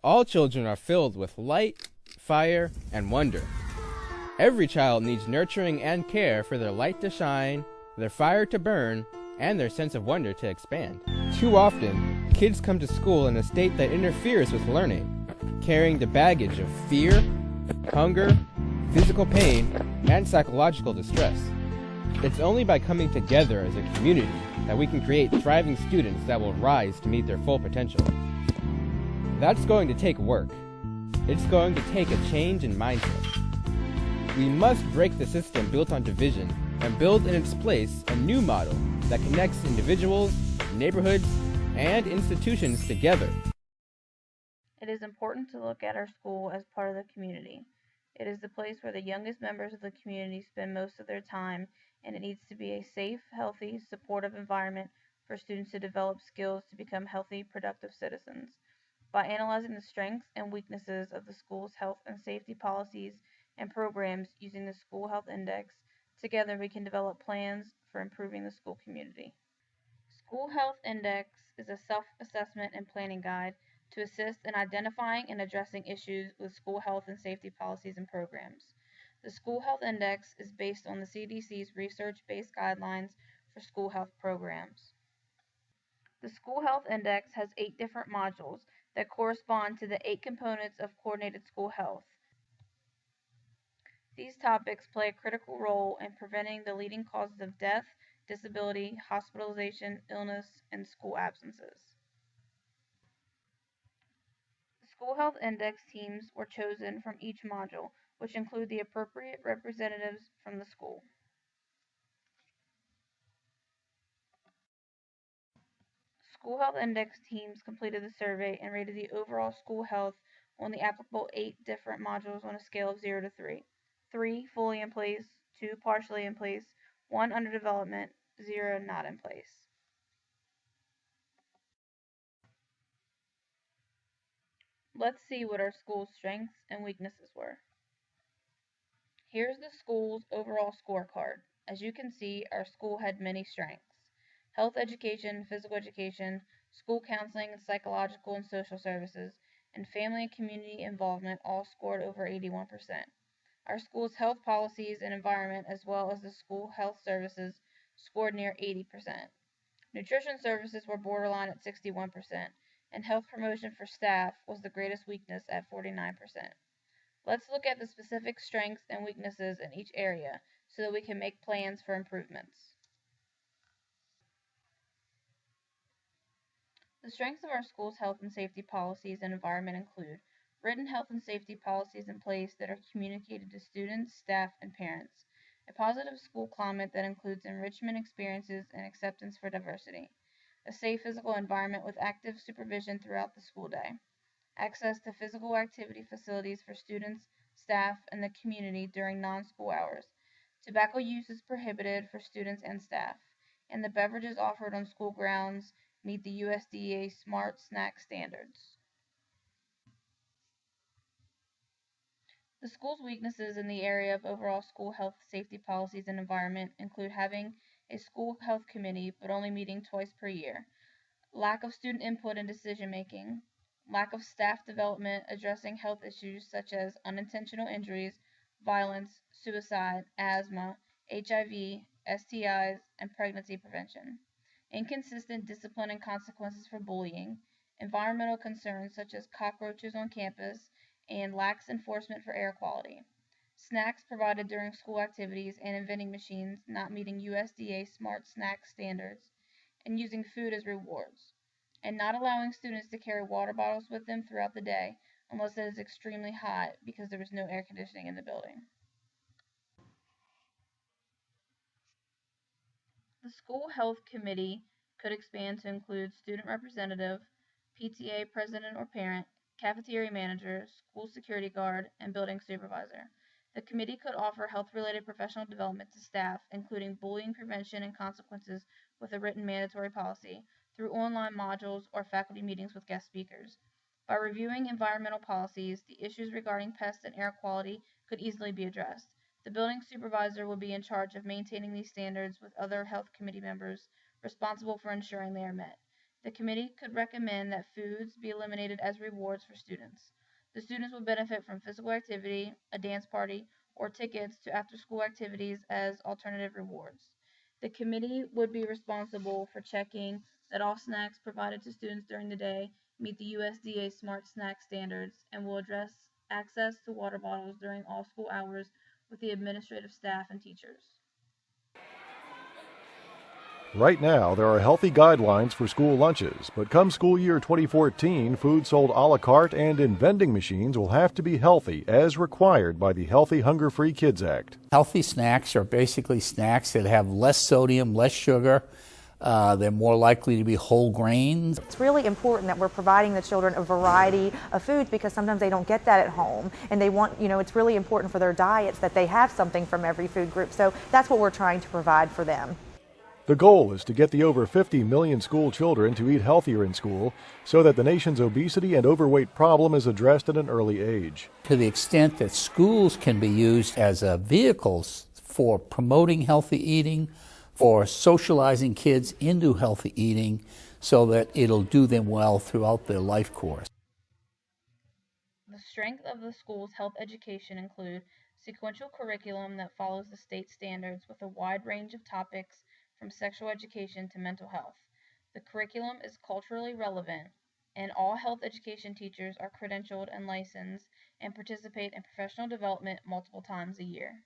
All children are filled with light, fire, and wonder. Every child needs nurturing and care for their light to shine, their fire to burn, and their sense of wonder to expand. Too often, kids come to school in a state that interferes with learning, carrying the baggage of fear, hunger, physical pain, and psychological distress. It's only by coming together as a community that we can create thriving students that will rise to meet their full potential. That's going to take work. It's going to take a change in mindset. We must break the system built on division and build in its place a new model that connects individuals, neighborhoods, and institutions together. It is important to look at our school as part of the community. It is the place where the youngest members of the community spend most of their time, and it needs to be a safe, healthy, supportive environment for students to develop skills to become healthy, productive citizens. By analyzing the strengths and weaknesses of the school's health and safety policies and programs using the School Health Index, together we can develop plans for improving the school community. School Health Index is a self-assessment and planning guide to assist in identifying and addressing issues with school health and safety policies and programs. The School Health Index is based on the CDC's research-based guidelines for school health programs. The School Health Index has 8 different modules that correspond to the 8 components of coordinated school health. These topics play a critical role in preventing the leading causes of death, disability, hospitalization, illness, and school absences. The School Health Index teams were chosen from each module, which include the appropriate representatives from the school. School Health Index teams completed the survey and rated the overall school health on the applicable 8 different modules on a scale of 0 to 3. 3 fully in place, 2 partially in place, 1 under development, 0 not in place. Let's see what our school's strengths and weaknesses were. Here's the school's overall scorecard. As you can see, our school had many strengths. Health education, physical education, school counseling and psychological and social services, and family and community involvement all scored over 81%. Our school's health policies and environment, as well as the school health services, scored near 80%. Nutrition services were borderline at 61%, and health promotion for staff was the greatest weakness at 49%. Let's look at the specific strengths and weaknesses in each area so that we can make plans for improvements. The strengths of our school's health and safety policies and environment include written health and safety policies in place that are communicated to students, staff, and parents, a positive school climate that includes enrichment experiences and acceptance for diversity, a safe physical environment with active supervision throughout the school day, access to physical activity facilities for students, staff, and the community during non-school hours. Tobacco use is prohibited for students and staff, and the beverages offered on school grounds meet the USDA Smart Snack standards. The school's weaknesses in the area of overall school health, safety policies, and environment include having a school health committee but only meeting twice per year, lack of student input and decision making, lack of staff development addressing health issues such as unintentional injuries, violence, suicide, asthma, HIV, STIs, and pregnancy prevention, inconsistent discipline and consequences for bullying, environmental concerns such as cockroaches on campus, and lax enforcement for air quality, snacks provided during school activities and in vending machines not meeting USDA Smart Snack standards, and using food as rewards, and not allowing students to carry water bottles with them throughout the day unless it is extremely hot because there was no air conditioning in the building. The school health committee could expand to include student representative, PTA president or parent, cafeteria manager, school security guard, and building supervisor. The committee could offer health-related professional development to staff, including bullying prevention and consequences with a written mandatory policy, through online modules or faculty meetings with guest speakers. By reviewing environmental policies, the issues regarding pests and air quality could easily be addressed. The building supervisor will be in charge of maintaining these standards with other health committee members responsible for ensuring they are met. The committee could recommend that foods be eliminated as rewards for students. The students would benefit from physical activity, a dance party, or tickets to after-school activities as alternative rewards. The committee would be responsible for checking that all snacks provided to students during the day meet the USDA Smart Snack standards and will address access to water bottles during all school hours with the administrative staff and teachers. Right now, there are healthy guidelines for school lunches, but come school year 2014, food sold a la carte and in vending machines will have to be healthy as required by the Healthy Hunger Free Kids Act. Healthy snacks are basically snacks that have less sodium, less sugar. They're more likely to be whole grains. It's really important that we're providing the children a variety of foods because sometimes they don't get that at home, and they want, it's really important for their diets that they have something from every food group. So that's what we're trying to provide for them. The goal is to get the over 50 million school children to eat healthier in school so that the nation's obesity and overweight problem is addressed at an early age. To the extent that schools can be used as vehicles for promoting healthy eating, for socializing kids into healthy eating so that it'll do them well throughout their life course. The strength of the school's health education include sequential curriculum that follows the state standards with a wide range of topics from sexual education to mental health. The curriculum is culturally relevant, and all health education teachers are credentialed and licensed and participate in professional development multiple times a year.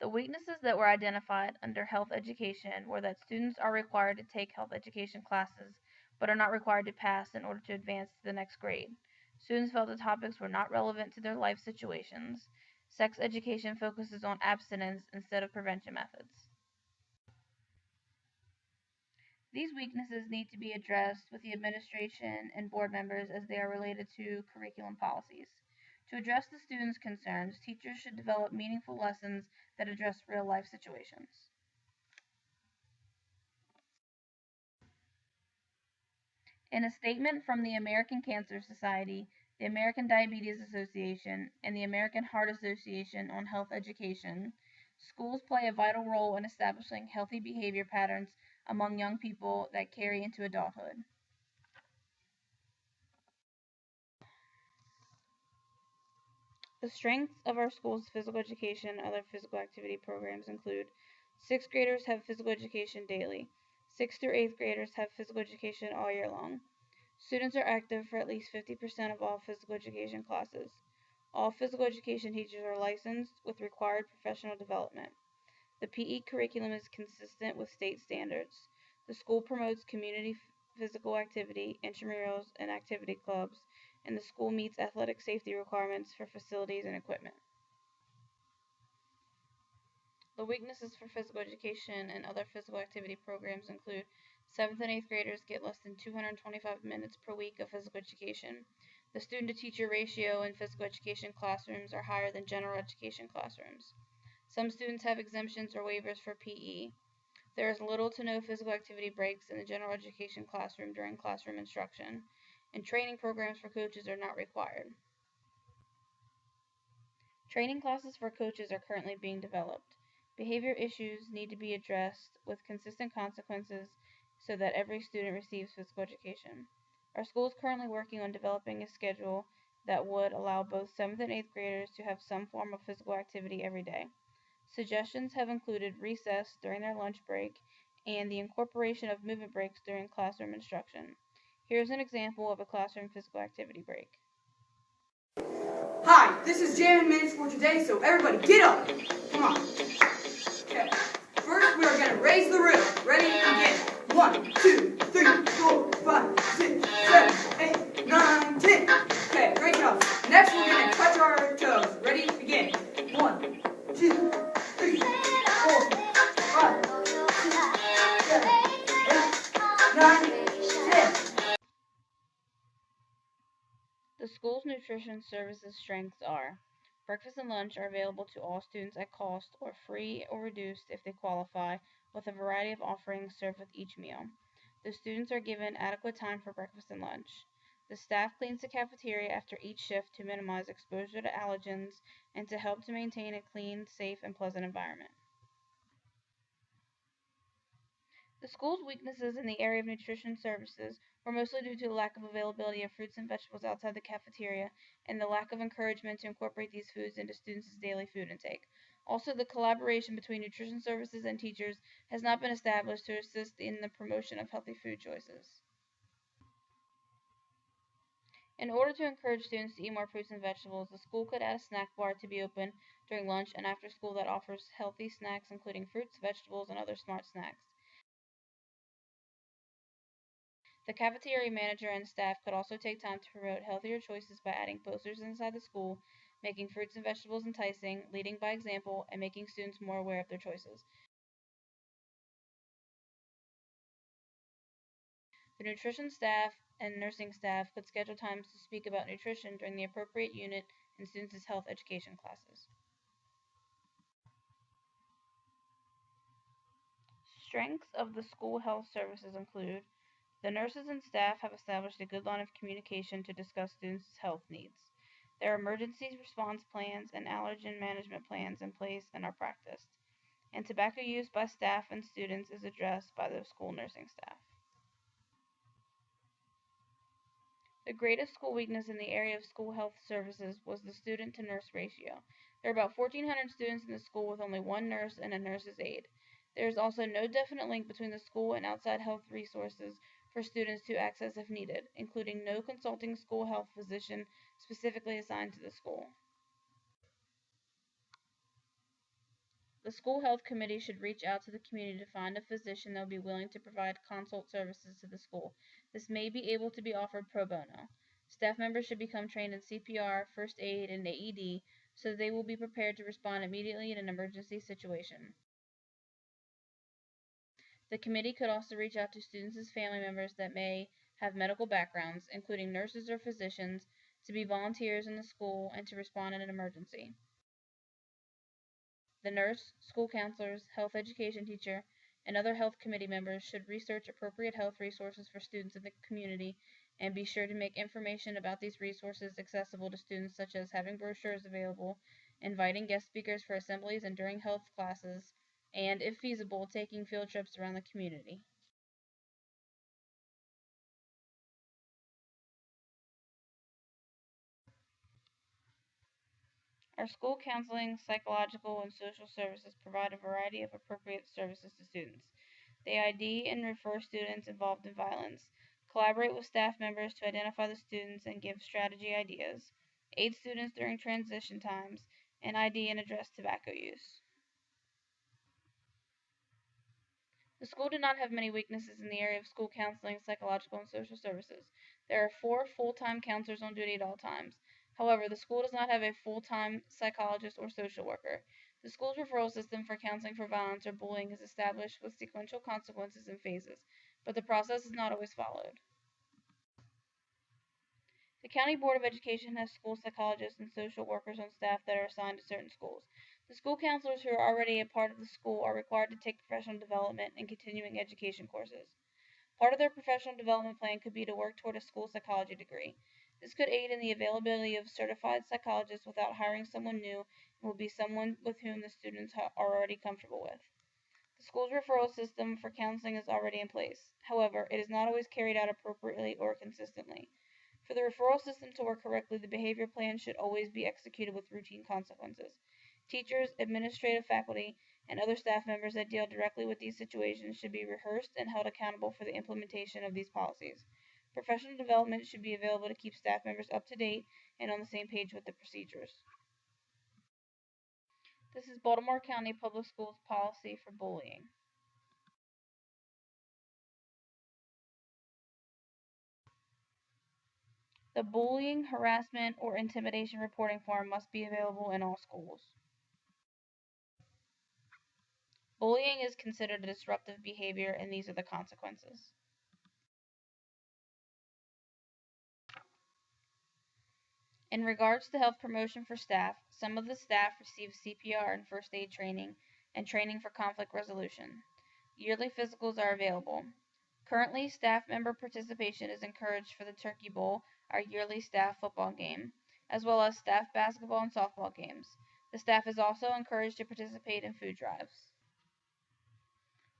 The weaknesses that were identified under health education were that students are required to take health education classes but are not required to pass in order to advance to the next grade. Students felt the topics were not relevant to their life situations. Sex education focuses on abstinence instead of prevention methods. These weaknesses need to be addressed with the administration and board members as they are related to curriculum policies. To address the students' concerns, teachers should develop meaningful lessons that address real-life situations. In a statement from the American Cancer Society, the American Diabetes Association, and the American Heart Association on Health Education, schools play a vital role in establishing healthy behavior patterns among young people that carry into adulthood. The strengths of our school's physical education and other physical activity programs include 6th graders have physical education daily. 6th through 8th graders have physical education all year long. Students are active for at least 50% of all physical education classes. All physical education teachers are licensed with required professional development. The PE curriculum is consistent with state standards. The school promotes community physical activity, intramurals, and activity clubs, and the school meets athletic safety requirements for facilities and equipment. The weaknesses for physical education and other physical activity programs include 7th and 8th graders get less than 225 minutes per week of physical education. The student-to-teacher ratio in physical education classrooms are higher than general education classrooms. Some students have exemptions or waivers for PE. There is little to no physical activity breaks in the general education classroom during classroom instruction, and training programs for coaches are not required. Training classes for coaches are currently being developed. Behavior issues need to be addressed with consistent consequences so that every student receives physical education. Our school is currently working on developing a schedule that would allow both 7th and 8th graders to have some form of physical activity every day. Suggestions have included recess during their lunch break and the incorporation of movement breaks during classroom instruction. Here's an example of a classroom physical activity break. Hi, this is Jamming Minutes for today, so everybody get up. Come on. Okay. First, we are going to raise the roof. Ready? Begin. 1, 2, 3, 4, 5, 6, 7, 8, 9, 10. Okay, great job. Next, we're going to touch our toes. Ready? Begin. 1, 2, 3, 4, 5, 6, 7, 8, 9, 10. The school's nutrition services strengths are: breakfast and lunch are available to all students at cost or free or reduced if they qualify, with a variety of offerings served with each meal. The students are given adequate time for breakfast and lunch. The staff cleans the cafeteria after each shift to minimize exposure to allergens and to help to maintain a clean, safe, and pleasant environment. The school's weaknesses in the area of nutrition services were mostly due to the lack of availability of fruits and vegetables outside the cafeteria and the lack of encouragement to incorporate these foods into students' daily food intake. Also, the collaboration between nutrition services and teachers has not been established to assist in the promotion of healthy food choices. In order to encourage students to eat more fruits and vegetables, the school could add a snack bar to be open during lunch and after school that offers healthy snacks including fruits, vegetables, and other smart snacks. The cafeteria manager and staff could also take time to promote healthier choices by adding posters inside the school, making fruits and vegetables enticing, leading by example, and making students more aware of their choices. The nutrition staff and nursing staff could schedule times to speak about nutrition during the appropriate unit in students' health education classes. Strengths of the school health services include the nurses and staff have established a good line of communication to discuss students' health needs. There are emergency response plans and allergen management plans in place and are practiced. And tobacco use by staff and students is addressed by the school nursing staff. The greatest school weakness in the area of school health services was the student to nurse ratio. There are about 1,400 students in the school with only one nurse and a nurse's aide. There is also no definite link between the school and outside health resources for students to access if needed, including no consulting school health physician specifically assigned to the school. The school health committee should reach out to the community to find a physician that will be willing to provide consult services to the school. This may be able to be offered pro bono. Staff members should become trained in CPR, first aid, and AED so that they will be prepared to respond immediately in an emergency situation. The committee could also reach out to students' family members that may have medical backgrounds, including nurses or physicians, to be volunteers in the school and to respond in an emergency. The nurse, school counselors, health education teacher, and other health committee members should research appropriate health resources for students in the community and be sure to make information about these resources accessible to students, such as having brochures available, inviting guest speakers for assemblies and during health classes, and, if feasible, taking field trips around the community. Our school counseling, psychological, and social services provide a variety of appropriate services to students. They ID and refer students involved in violence, collaborate with staff members to identify the students and give strategy ideas, aid students during transition times, and ID and address tobacco use. The school did not have many weaknesses in the area of school counseling, psychological, and social services. There are 4 full-time counselors on duty at all times. However, the school does not have a full-time psychologist or social worker. The school's referral system for counseling for violence or bullying is established with sequential consequences and phases, but the process is not always followed. The County Board of Education has school psychologists and social workers on staff that are assigned to certain schools. The school counselors who are already a part of the school are required to take professional development and continuing education courses. Part of their professional development plan could be to work toward a school psychology degree. This could aid in the availability of certified psychologists without hiring someone new and will be someone with whom the students are already comfortable with. The school's referral system for counseling is already in place. However, it is not always carried out appropriately or consistently. For the referral system to work correctly, the behavior plan should always be executed with routine consequences. Teachers, administrative faculty, and other staff members that deal directly with these situations should be rehearsed and held accountable for the implementation of these policies. Professional development should be available to keep staff members up to date and on the same page with the procedures. This is Baltimore County Public Schools policy for bullying. The bullying, harassment, or intimidation reporting form must be available in all schools. Bullying is considered a disruptive behavior, and these are the consequences. In regards to health promotion for staff, some of the staff receive CPR and first aid training and training for conflict resolution. Yearly physicals are available. Currently, staff member participation is encouraged for the Turkey Bowl, our yearly staff football game, as well as staff basketball and softball games. The staff is also encouraged to participate in food drives.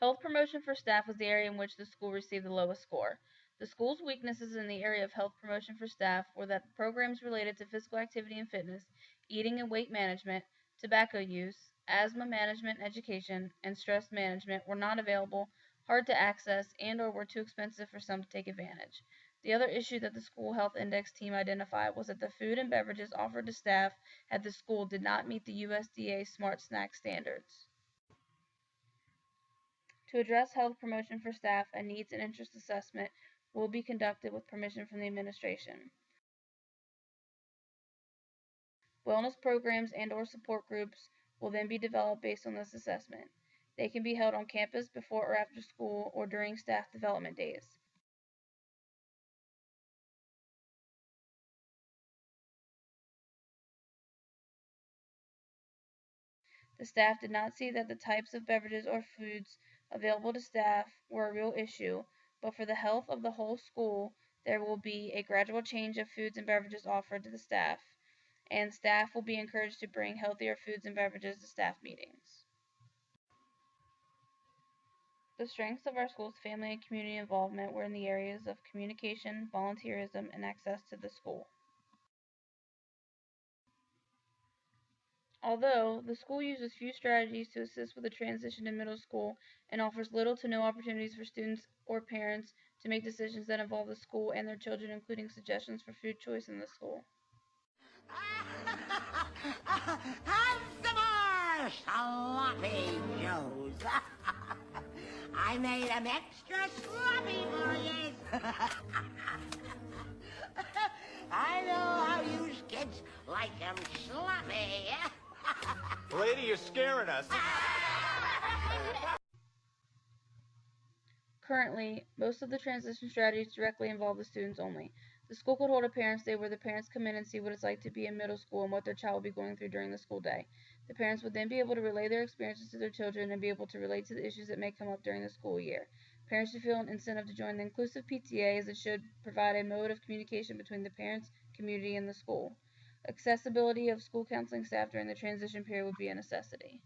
Health promotion for staff was the area in which the school received the lowest score. The school's weaknesses in the area of health promotion for staff were that programs related to physical activity and fitness, eating and weight management, tobacco use, asthma management and education, and stress management were not available, hard to access, and/or were too expensive for some to take advantage. The other issue that the school health index team identified was that the food and beverages offered to staff at the school did not meet the USDA Smart Snack standards. To address health promotion for staff, a needs and interest assessment will be conducted with permission from the administration. Wellness programs and/or support groups will then be developed based on this assessment. They can be held on campus before or after school or during staff development days. The staff did not see that the types of beverages or foods available to staff were a real issue, but for the health of the whole school, there will be a gradual change of foods and beverages offered to the staff, and staff will be encouraged to bring healthier foods and beverages to staff meetings. The strengths of our school's family and community involvement were in the areas of communication, volunteerism, and access to the school. Although the school uses few strategies to assist with the transition to middle school and offers little to no opportunities for students or parents to make decisions that involve the school and their children, including suggestions for food choice in the school. Have some more sloppy joes. I made them extra sloppy for you. I know how you kids like them sloppy. Lady, you're scaring us. Currently, most of the transition strategies directly involve the students only. The school could hold a Parents' Day where the parents come in and see what it's like to be in middle school and what their child will be going through during the school day. The parents would then be able to relay their experiences to their children and be able to relate to the issues that may come up during the school year. Parents should feel an incentive to join the inclusive PTA, as it should provide a mode of communication between the parents, community, and the school. Accessibility of school counseling staff during the transition period would be a necessity.